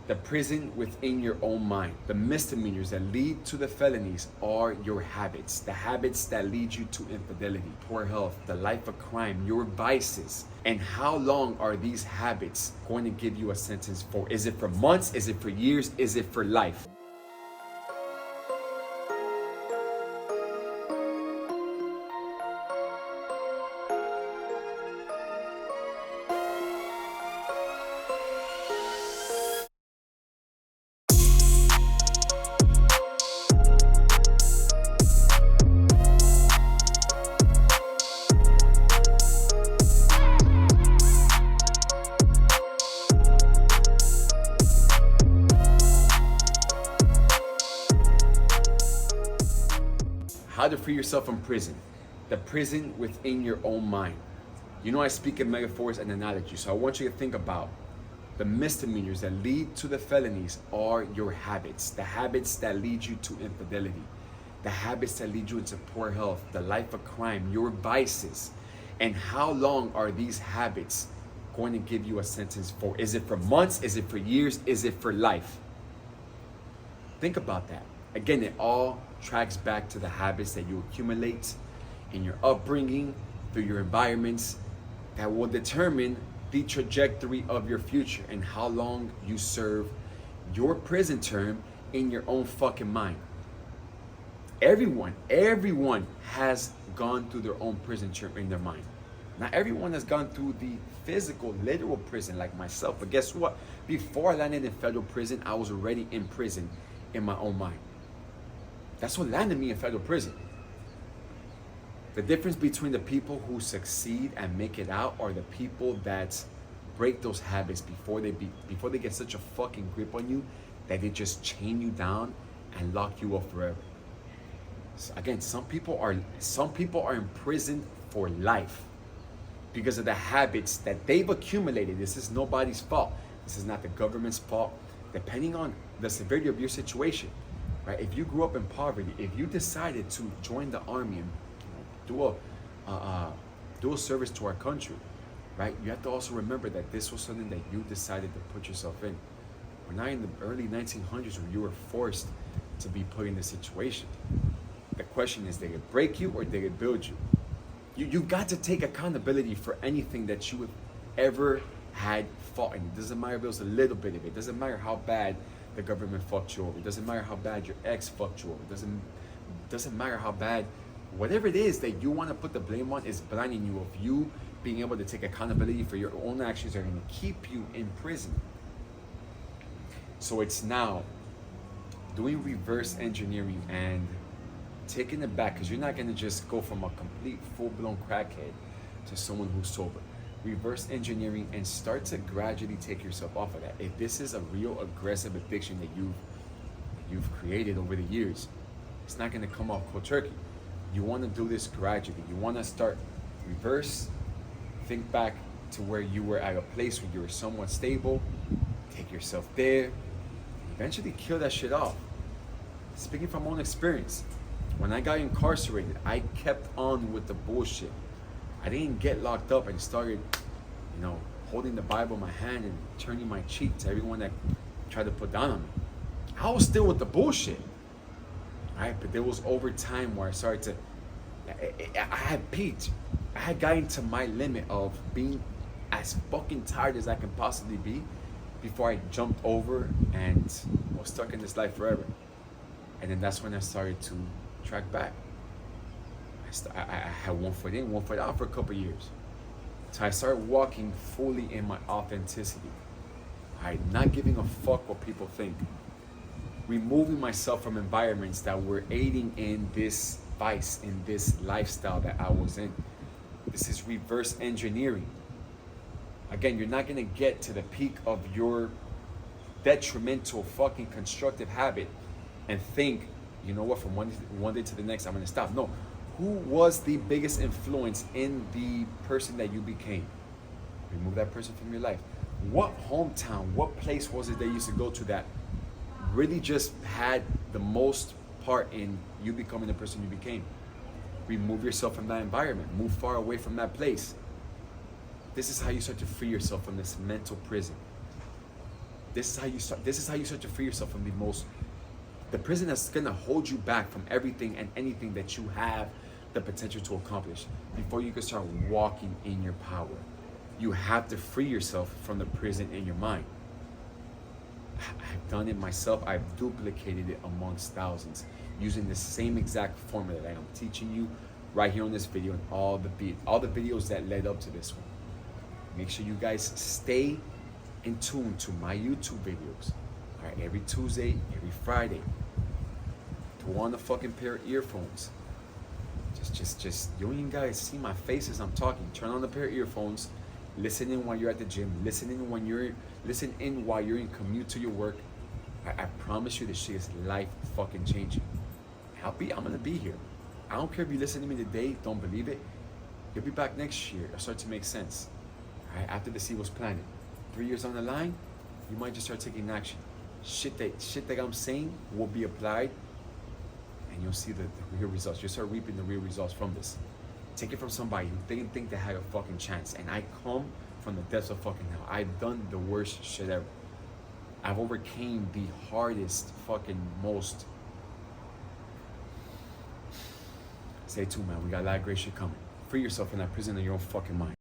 The prison within your own mind. The misdemeanors that lead to the felonies are your habits. The habits that lead you to infidelity, poor health, the life of crime, your vices. And how long are these habits going to give you a sentence for? Is it for months? Is it for years? Is it for life? How to free yourself from prison. The prison within your own mind. You know I speak in metaphors and analogies, so I want you to think about the misdemeanors that lead to the felonies are your habits. The habits that lead you to infidelity. The habits that lead you into poor health, the life of crime, your vices. And how long are these habits going to give you a sentence for? Is it for months? Is it for years? Is it for life? Think about that. Again, it all tracks back to the habits that you accumulate in your upbringing, through your environments, that will determine the trajectory of your future and how long you serve your prison term in your own fucking mind. Everyone has gone through their own prison term in their mind. Not everyone has gone through the physical, literal prison like myself. But guess what? Before I landed in federal prison, I was already in prison in my own mind. That's what landed me in federal prison. The difference between the people who succeed and make it out are the people that break those habits before they get such a fucking grip on you that they just chain you down and lock you up forever. So again, some people are in prison for life because of the habits that they've accumulated. This is nobody's fault. This is not the government's fault. Depending on the severity of your situation. Right? If you grew up in poverty, if you decided to join the army and do a service to our country, right? You have to also remember that this was something that you decided to put yourself in. We're not in the early 1900s where you were forced to be put in this situation. The question is, did it break you or did it build you? You've got to take accountability for anything that you have ever had fought in. It doesn't matter if it was a little bit of it. It doesn't matter how bad the government fucked you over. It doesn't matter how bad your ex fucked you over. It doesn't matter how bad, whatever it is that you want to put the blame on is blinding you of you being able to take accountability for your own actions are going to keep you in prison. So it's now doing reverse engineering and taking it back, because you're not going to just go from a complete full-blown crackhead to someone who's sober. Reverse engineering and start to gradually take yourself off of that. If this is a real aggressive addiction that you've created over the years, it's not going to come off cold turkey. You want to do this gradually. You want to start reverse, think back to where you were at a place where you were somewhat stable, take yourself there, eventually kill that shit off. Speaking from my own experience, when I got incarcerated, I kept on with the bullshit. I didn't get locked up and started, holding the Bible in my hand and turning my cheek to everyone that tried to put down on me. I was still with the bullshit, right? But there was over time where I started to, I had peaked. I had gotten to my limit of being as fucking tired as I can possibly be before I jumped over and was stuck in this life forever. And then that's when I started to track back. I had one foot in, one foot out for a couple years. So I started walking fully in my authenticity. Not giving a fuck what people think. Removing myself from environments that were aiding in this vice, in this lifestyle that I was in. This is reverse engineering. Again, you're not gonna get to the peak of your detrimental fucking constructive habit and think, you know what, from one day to the next, I'm gonna stop. No. Who was the biggest influence in the person that you became? Remove that person from your life. What hometown, what place was it that you used to go to that really just had the most part in you becoming the person you became? Remove yourself from that environment. Move far away from that place. This is how you start to free yourself from this mental prison. This is how you start. This is how you start to free yourself from the prison that's gonna hold you back from everything and anything that you have the potential to accomplish. Before you can start walking in your power, you have to free yourself from the prison in your mind. I've done it myself. I've duplicated it amongst thousands using the same exact formula that I'm teaching you right here on this video and all the videos that led up to this one. Make sure you guys stay in tune to my YouTube videos. All right, every Tuesday, every Friday. Throw on the fucking pair of earphones. Just you and you guys see my face as I'm talking. Turn on the pair of earphones. Listen in while you're at the gym. Listen in while you're in commute to your work. I promise you this shit is life fucking changing. I'm gonna be here. I don't care if you listen to me today, don't believe it. You'll be back next year. It'll start to make sense. All right, after the seed was planted. 3 years on the line, you might just start taking action. Shit that I'm saying will be applied, and you'll see the real results. You'll start reaping the real results from this. Take it from somebody who didn't think they had a fucking chance. And I come from the depths of fucking hell. I've done the worst shit ever. I've overcame the hardest fucking most. Stay tuned, man. We got a lot of great shit coming. Free yourself from that prison of your own fucking mind.